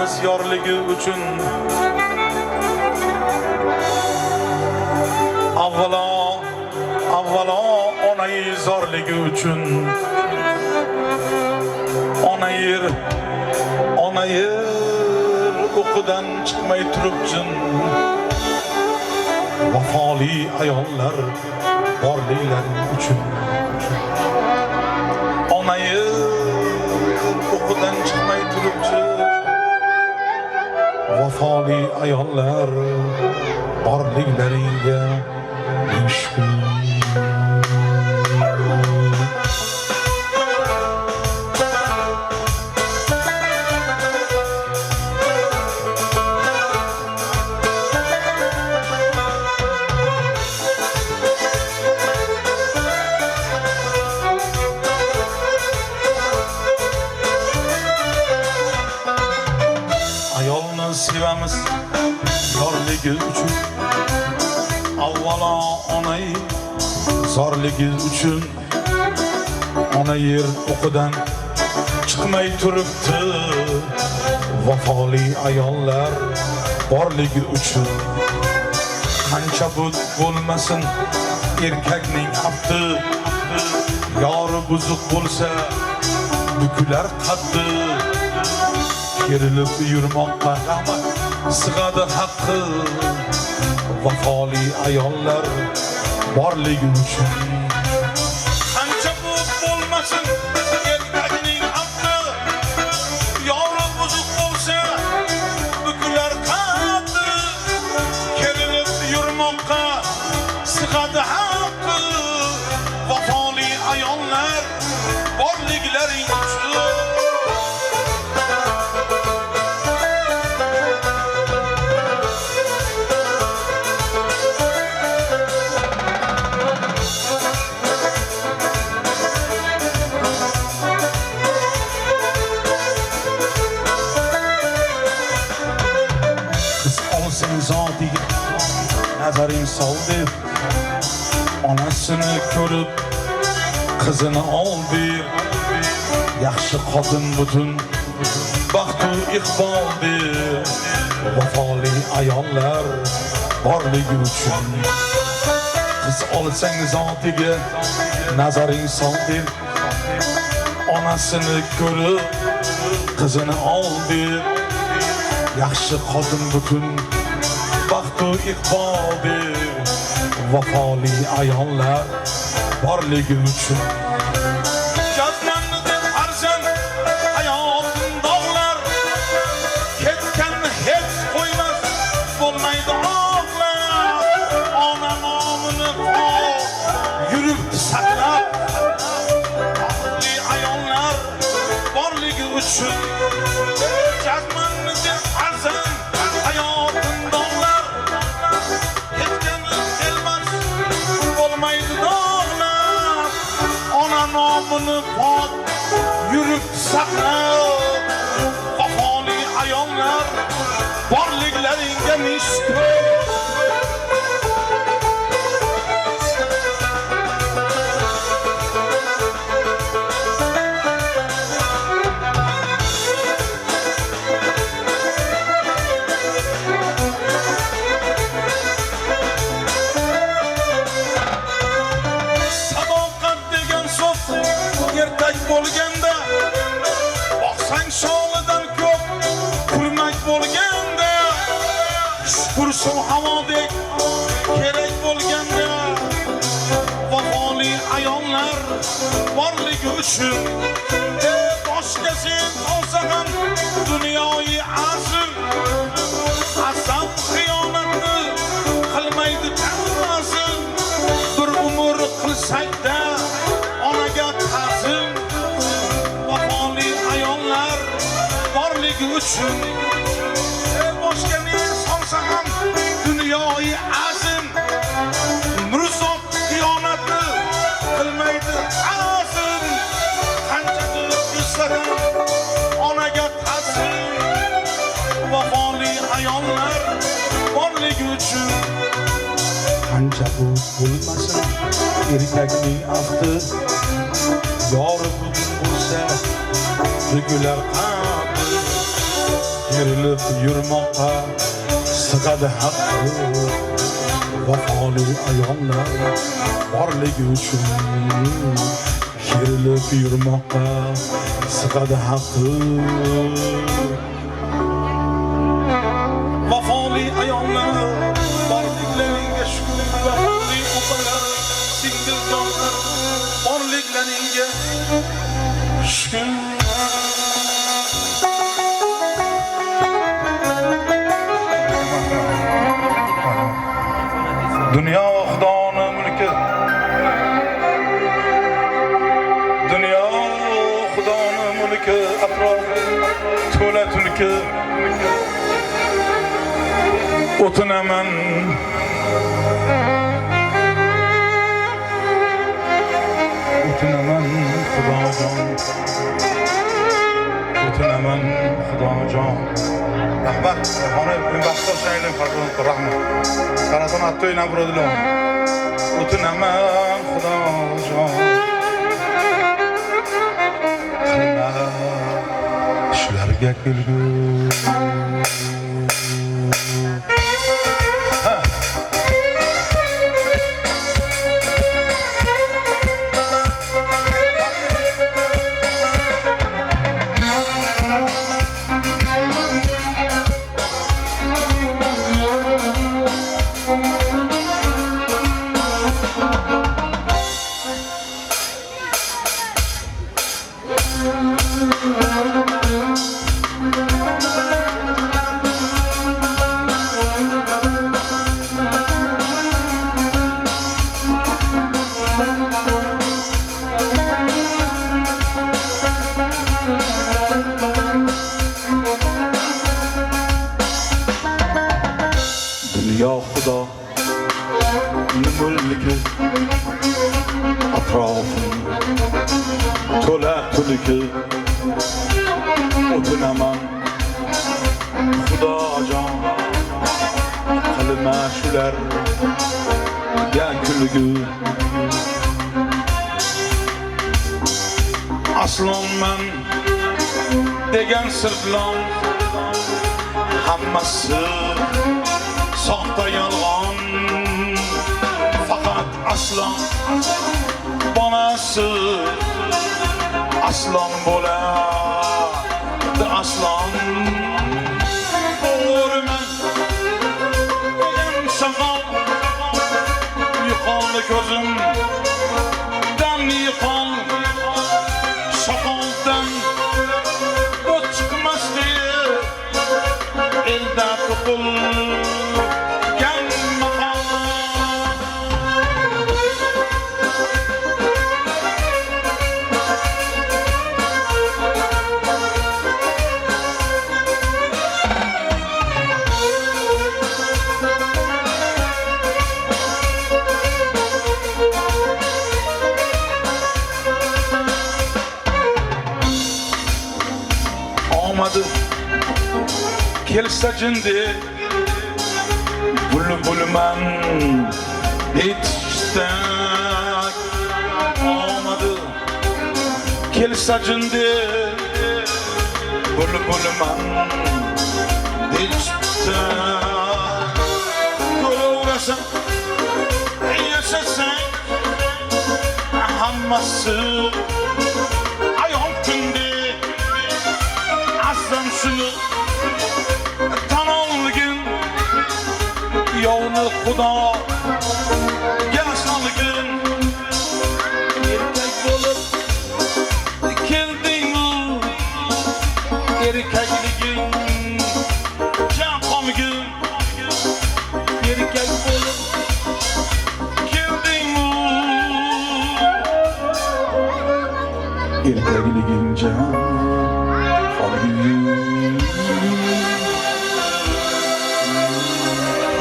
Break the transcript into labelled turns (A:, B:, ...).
A: sevamiz yorligi uchun. Avvalo onay zorligi uchun. Ona yer o'qidan chiqmay turibjin. Vafoli ayollar borliklari uchun. Ona yer o'qidan chiqmay turibjin. Vafoli ayollar borliklaringga mishkun. Sevamiz zorligi uchun. Avvalo onay zorligi uchun. Ona yer o'qidan chiqmay turibdi. Vafoli ayollar borligi uchun. Qancha bo'lmasin erkakning abdi, yori buzuq bo'lsa bukular qaddi. Kerilib yurmoqqa sig'adi haqqi. Vafoli ayollar borligi uchun. Qancha bo'lmasin erkakning abdi, yori buzuq bo'lsa bukular qaddi. Kerilib yurmoqqa sig'adi haqqi. Vafoli ayollar borliklaring uchun. Zotiga nazaring sol deb, onasini ko'rib qizini ol deb. Yaxshi xotin butun baxtu iqbol deb. Vafoli ayollar borligi uchun. Qiz olsang zotiga nazaring sol deb, onasini ko'rib qizini ol deb. Yaxshi xotin butun baxtu iqbol deb. Vafoli ayollar borligi uchun. Jazmanni deb arzan hayotin dog'lar, ketganni hech qo'ymas bo'lmaydi og'lar. Ona nomini yuribdi saqlab. Vafoli ayollar borligi uchun. Jazmanni deb arzan hayotin dog'lar, nomini pok yurib saqlab. Vafoli ayollar borliklaringga mishkun. Bo'lganda boqsang sholidan ko'p kurmak bo'lganda, shukur suv havodek kerak bo'lganda. Vafoli ayollar borligi uchun. Boshqa sen olsa ham dunyoyi asr, azab xiyonatni qilmaydi ta'zim. Bir umr qilsak-da onaga ta'zim. Uchun boshqa men solsa ham dunyoyi azim. Mirzot xiyonatni qilmaydi azim. Qancha qilib yursaram onaga ta'zim. Vafoli ayollar borligi uchun. Qancha bo'lmasin erkakning afti, yori bo'lsa bukular qaddi. Yerilib yurmoqqa sig'adi haqqi, vafoli ayollar borligi uchun. Yerilib yurmoqqa sig'adi haqqi, vafoli ayollar borliklaringga shukr. Vafoli opalar, singiljonlar borliklaringga shukr. Dünya ve Xudoning mulki, dünya ve Xudoning mulki, atrofi to'la tulki. O'tinaman Xudojon, o'tinaman Xudojon. Rahmat, xonib, men baxtli shaylim farzand, rahmat. Qaraton atto o'ynab uradilar. O'tinaman Xudojon. Qilma shularga kulgu. Dünya Xudo mulki, atrofim to'la tulki. O'tinaman Xudojon, qilma shularga kulgu. Aslonman degan sirtlon hammasi soxta yolg'on. Faqat aslon bolasi aslon bo'ladi. Aslon o'g'riman degan soqol, yo'qoldi ko'zim damni yo'qol. Soqoldan o't chiqmasdi, elda to'qilgan maqol. Omadi kelsa jindi, bulbulman yetishdak. Omadi kelsa jindi, bulbulman yetishdak. Ko'raverasam, yashasang hammasi ayon kundek. Aslan shuni tan olgin, yovni Xudoga solgin. Erkak bo'lib keldingmi, erkakliging jam qolgin. Erkak bo'lib keldingmi, erkakliging jam qolgin.